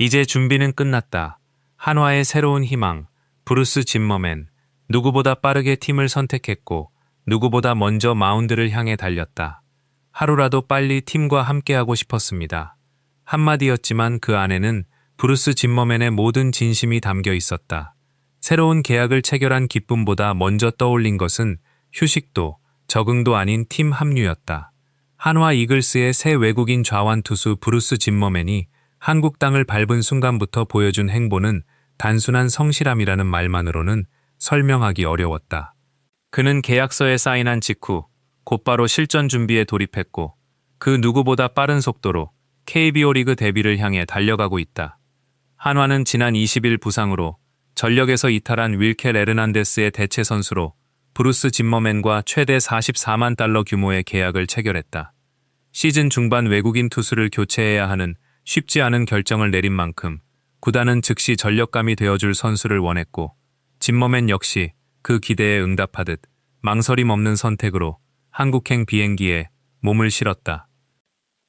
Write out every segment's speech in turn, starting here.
이제 준비는 끝났다. 한화의 새로운 희망, 브루스 짐머맨. 누구보다 빠르게 팀을 선택했고 누구보다 먼저 마운드를 향해 달렸다. 하루라도 빨리 팀과 함께하고 싶었습니다. 한마디였지만 그 안에는 브루스 짐머맨의 모든 진심이 담겨 있었다. 새로운 계약을 체결한 기쁨보다 먼저 떠올린 것은 휴식도 적응도 아닌 팀 합류였다. 한화 이글스의 새 외국인 좌완 투수 브루스 짐머맨이 한국 땅을 밟은 순간부터 보여준 행보는 단순한 성실함이라는 말만으로는 설명하기 어려웠다. 그는 계약서에 사인한 직후 곧바로 실전 준비에 돌입했고 그 누구보다 빠른 속도로 KBO 리그 데뷔를 향해 달려가고 있다. 한화는 지난 20일 부상으로 전력에서 이탈한 윌켈 에르난데스의 대체 선수로 브루스 짐머맨과 최대 44만 달러 규모의 계약을 체결했다. 시즌 중반 외국인 투수를 교체해야 하는 쉽지 않은 결정을 내린 만큼 구단은 즉시 전력감이 되어줄 선수를 원했고 짐머맨 역시 그 기대에 응답하듯 망설임 없는 선택으로 한국행 비행기에 몸을 실었다.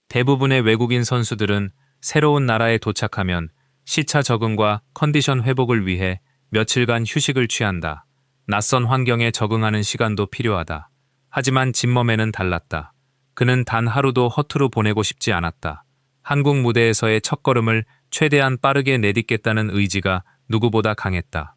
대부분의 외국인 선수들은 새로운 나라에 도착하면 시차 적응과 컨디션 회복을 위해 며칠간 휴식을 취한다. 낯선 환경에 적응하는 시간도 필요하다. 하지만 짐머맨은 달랐다. 그는 단 하루도 허투루 보내고 싶지 않았다. 한국 무대에서의 첫걸음을 최대한 빠르게 내딛겠다는 의지가 누구보다 강했다.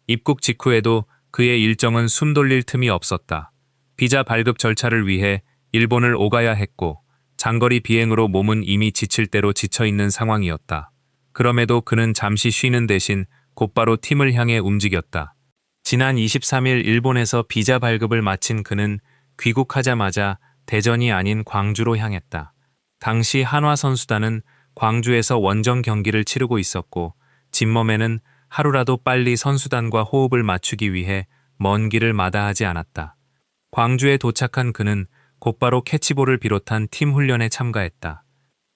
입국 직후에도 그의 일정은 숨 돌릴 틈이 없었다. 비자 발급 절차를 위해 일본을 오가야 했고 장거리 비행으로 몸은 이미 지칠 대로 지쳐있는 상황이었다. 그럼에도 그는 잠시 쉬는 대신 곧바로 팀을 향해 움직였다. 지난 23일 일본에서 비자 발급을 마친 그는 귀국하자마자 대전이 아닌 광주로 향했다. 당시 한화 선수단은 광주에서 원정 경기를 치르고 있었고 짐머맨은 하루라도 빨리 선수단과 호흡을 맞추기 위해 먼 길을 마다하지 않았다. 광주에 도착한 그는 곧바로 캐치볼을 비롯한 팀 훈련에 참가했다.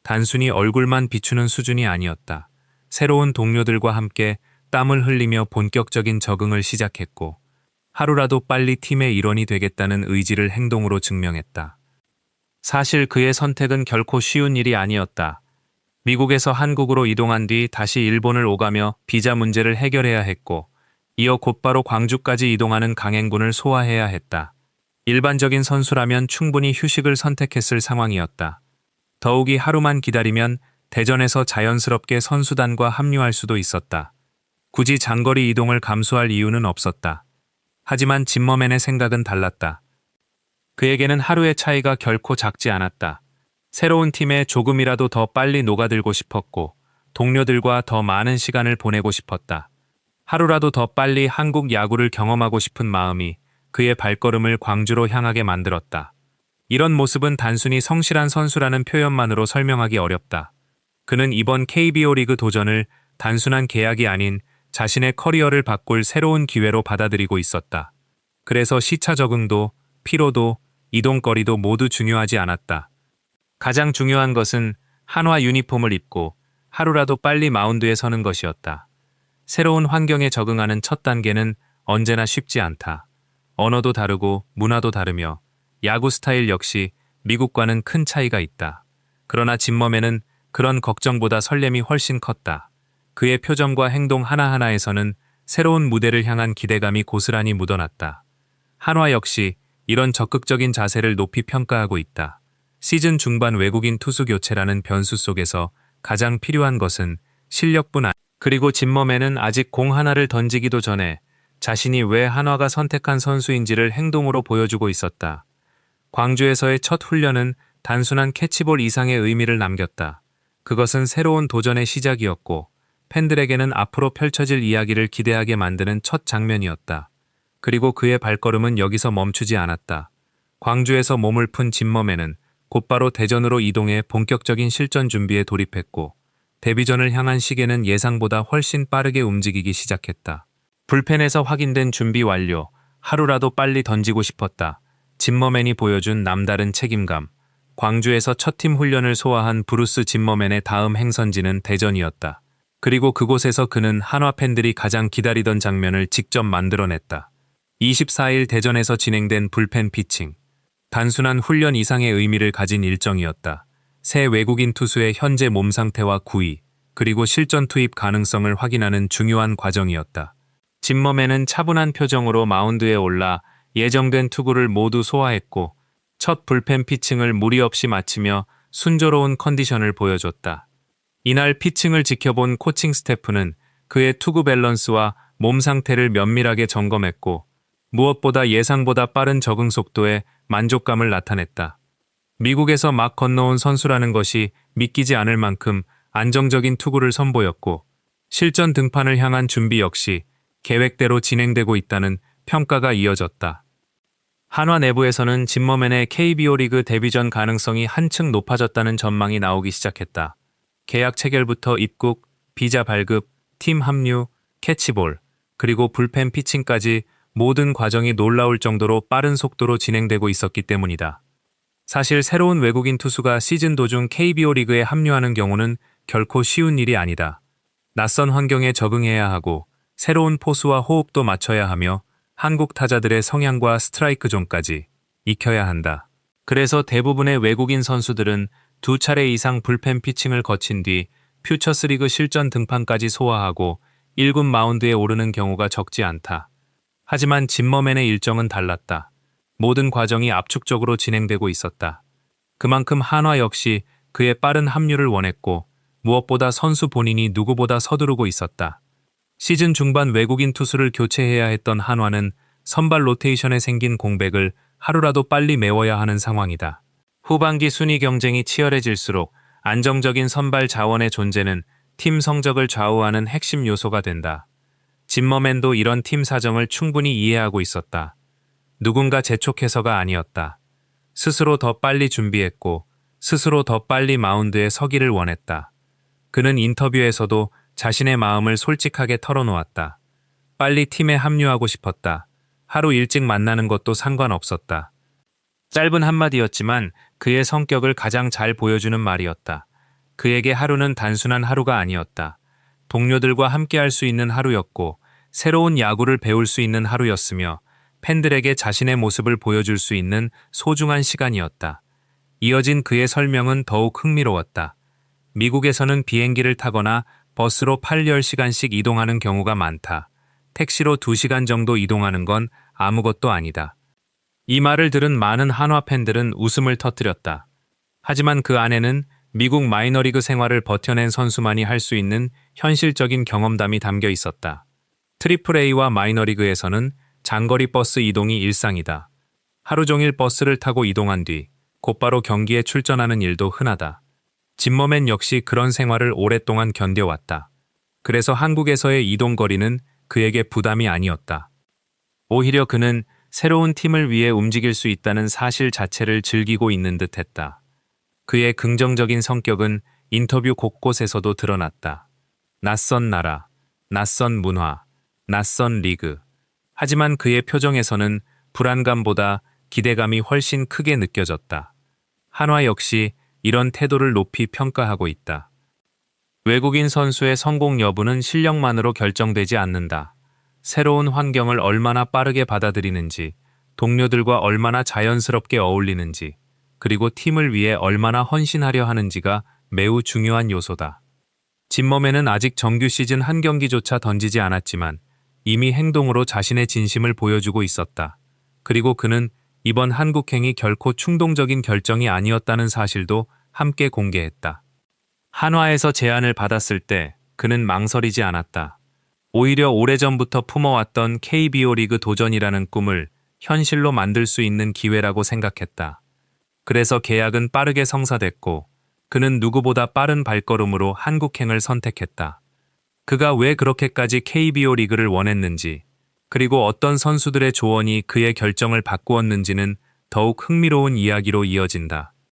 단순히 얼굴만 비추는 수준이 아니었다. 새로운 동료들과 함께 땀을 흘리며 본격적인 적응을 시작했고 하루라도 빨리 팀의 일원이 되겠다는 의지를 행동으로 증명했다. 사실 그의 선택은 결코 쉬운 일이 아니었다. 미국에서 한국으로 이동한 뒤 다시 일본을 오가며 비자 문제를 해결해야 했고 이어 곧바로 광주까지 이동하는 강행군을 소화해야 했다. 일반적인 선수라면 충분히 휴식을 선택했을 상황이었다. 더욱이 하루만 기다리면 대전에서 자연스럽게 선수단과 합류할 수도 있었다. 굳이 장거리 이동을 감수할 이유는 없었다. 하지만 짐머맨의 생각은 달랐다. 그에게는 하루의 차이가 결코 작지 않았다. 새로운 팀에 조금이라도 더 빨리 녹아들고 싶었고 동료들과 더 많은 시간을 보내고 싶었다. 하루라도 더 빨리 한국 야구를 경험하고 싶은 마음이 그의 발걸음을 광주로 향하게 만들었다. 이런 모습은 단순히 성실한 선수라는 표현만으로 설명하기 어렵다. 그는 이번 KBO 리그 도전을 단순한 계약이 아닌 자신의 커리어를 바꿀 새로운 기회로 받아들이고 있었다. 그래서 시차 적응도, 피로도, 이동거리도 모두 중요하지 않았다. 가장 중요한 것은 한화 유니폼을 입고 하루라도 빨리 마운드에 서는 것이었다. 새로운 환경에 적응하는 첫 단계는 언제나 쉽지 않다. 언어도 다르고 문화도 다르며 야구 스타일 역시 미국과는 큰 차이가 있다. 그러나 짐머맨은 그런 걱정보다 설렘이 훨씬 컸다. 그의 표정과 행동 하나하나에서는 새로운 무대를 향한 기대감이 고스란히 묻어났다. 한화 역시 이런 적극적인 자세를 높이 평가하고 있다. 시즌 중반 외국인 투수 교체라는 변수 속에서 가장 필요한 것은 실력뿐 아니다. 그리고 짐머맨은 아직 공 하나를 던지기도 전에 자신이 왜 한화가 선택한 선수인지를 행동으로 보여주고 있었다. 광주에서의 첫 훈련은 단순한 캐치볼 이상의 의미를 남겼다. 그것은 새로운 도전의 시작이었고 팬들에게는 앞으로 펼쳐질 이야기를 기대하게 만드는 첫 장면이었다. 그리고 그의 발걸음은 여기서 멈추지 않았다. 광주에서 몸을 푼 짐머맨은 곧바로 대전으로 이동해 본격적인 실전 준비에 돌입했고 데뷔전을 향한 시계는 예상보다 훨씬 빠르게 움직이기 시작했다. 불펜에서 확인된 준비 완료, 하루라도 빨리 던지고 싶었다. 짐머맨이 보여준 남다른 책임감. 광주에서 첫 팀 훈련을 소화한 브루스 짐머맨의 다음 행선지는 대전이었다. 그리고 그곳에서 그는 한화 팬들이 가장 기다리던 장면을 직접 만들어냈다. 24일 대전에서 진행된 불펜 피칭. 단순한 훈련 이상의 의미를 가진 일정이었다. 새 외국인 투수의 현재 몸 상태와 구위, 그리고 실전 투입 가능성을 확인하는 중요한 과정이었다. 진머맨은 차분한 표정으로 마운드에 올라 예정된 투구를 모두 소화했고 첫 불펜 피칭을 무리 없이 마치며 순조로운 컨디션을 보여줬다. 이날 피칭을 지켜본 코칭 스태프는 그의 투구 밸런스와 몸 상태를 면밀하게 점검했고 무엇보다 예상보다 빠른 적응 속도에 만족감을 나타냈다. 미국에서 막 건너온 선수라는 것이 믿기지 않을 만큼 안정적인 투구를 선보였고 실전 등판을 향한 준비 역시 계획대로 진행되고 있다는 평가가 이어졌다. 한화 내부에서는 진머맨의 KBO 리그 데뷔전 가능성이 한층 높아졌다는 전망이 나오기 시작했다. 계약 체결부터 입국, 비자 발급, 팀 합류, 캐치볼, 그리고 불펜 피칭까지 모든 과정이 놀라울 정도로 빠른 속도로 진행되고 있었기 때문이다. 사실 새로운 외국인 투수가 시즌 도중 KBO 리그에 합류하는 경우는 결코 쉬운 일이 아니다. 낯선 환경에 적응해야 하고 새로운 포수와 호흡도 맞춰야 하며 한국 타자들의 성향과 스트라이크 존까지 익혀야 한다. 그래서 대부분의 외국인 선수들은 2차례 이상 불펜 피칭을 거친 뒤 퓨처스리그 실전 등판까지 소화하고 1군 마운드에 오르는 경우가 적지 않다. 하지만 진머맨의 일정은 달랐다. 모든 과정이 압축적으로 진행되고 있었다. 그만큼 한화 역시 그의 빠른 합류를 원했고 무엇보다 선수 본인이 누구보다 서두르고 있었다. 시즌 중반 외국인 투수를 교체해야 했던 한화는 선발 로테이션에 생긴 공백을 하루라도 빨리 메워야 하는 상황이다. 후반기 순위 경쟁이 치열해질수록 안정적인 선발 자원의 존재는 팀 성적을 좌우하는 핵심 요소가 된다. 진머맨도 이런 팀 사정을 충분히 이해하고 있었다. 누군가 재촉해서가 아니었다. 스스로 더 빨리 준비했고 스스로 더 빨리 마운드에 서기를 원했다. 그는 인터뷰에서도 자신의 마음을 솔직하게 털어놓았다. 빨리 팀에 합류하고 싶었다. 하루 일찍 만나는 것도 상관없었다. 짧은 한마디였지만 그의 성격을 가장 잘 보여주는 말이었다. 그에게 하루는 단순한 하루가 아니었다. 동료들과 함께할 수 있는 하루였고 새로운 야구를 배울 수 있는 하루였으며 팬들에게 자신의 모습을 보여줄 수 있는 소중한 시간이었다. 이어진 그의 설명은 더욱 흥미로웠다. 미국에서는 비행기를 타거나 버스로 8~10시간씩 이동하는 경우가 많다. 택시로 2시간 정도 이동하는 건 아무것도 아니다. 이 말을 들은 많은 한화 팬들은 웃음을 터뜨렸다. 하지만 그 안에는 미국 마이너리그 생활을 버텨낸 선수만이 할 수 있는 현실적인 경험담이 담겨 있었다. 트리플 A와 마이너리그에서는 장거리 버스 이동이 일상이다. 하루 종일 버스를 타고 이동한 뒤 곧바로 경기에 출전하는 일도 흔하다. 진머맨 역시 그런 생활을 오랫동안 견뎌왔다. 그래서 한국에서의 이동 거리는 그에게 부담이 아니었다. 오히려 그는 새로운 팀을 위해 움직일 수 있다는 사실 자체를 즐기고 있는 듯했다. 그의 긍정적인 성격은 인터뷰 곳곳에서도 드러났다. 낯선 나라, 낯선 문화, 낯선 리그. 하지만 그의 표정에서는 불안감보다 기대감이 훨씬 크게 느껴졌다. 한화 역시 이런 태도를 높이 평가하고 있다. 외국인 선수의 성공 여부는 실력만으로 결정되지 않는다. 새로운 환경을 얼마나 빠르게 받아들이는지, 동료들과 얼마나 자연스럽게 어울리는지, 그리고 팀을 위해 얼마나 헌신하려 하는지가 매우 중요한 요소다. 진머맨은 아직 정규 시즌 한 경기조차 던지지 않았지만 이미 행동으로 자신의 진심을 보여주고 있었다. 그리고 그는 이번 한국행이 결코 충동적인 결정이 아니었다는 사실도 함께 공개했다. 한화에서 제안을 받았을 때 그는 망설이지 않았다. 오히려 오래전부터 품어왔던 KBO 리그 도전이라는 꿈을 현실로 만들 수 있는 기회라고 생각했다. 그래서 계약은 빠르게 성사됐고 그는 누구보다 빠른 발걸음으로 한국행을 선택했다. 그가 왜 그렇게까지 KBO 리그를 원했는지, 그리고 어떤 선수들의 조언이 그의 결정을 바꾸었는지는 더욱 흥미로운 이야기로 이어진다.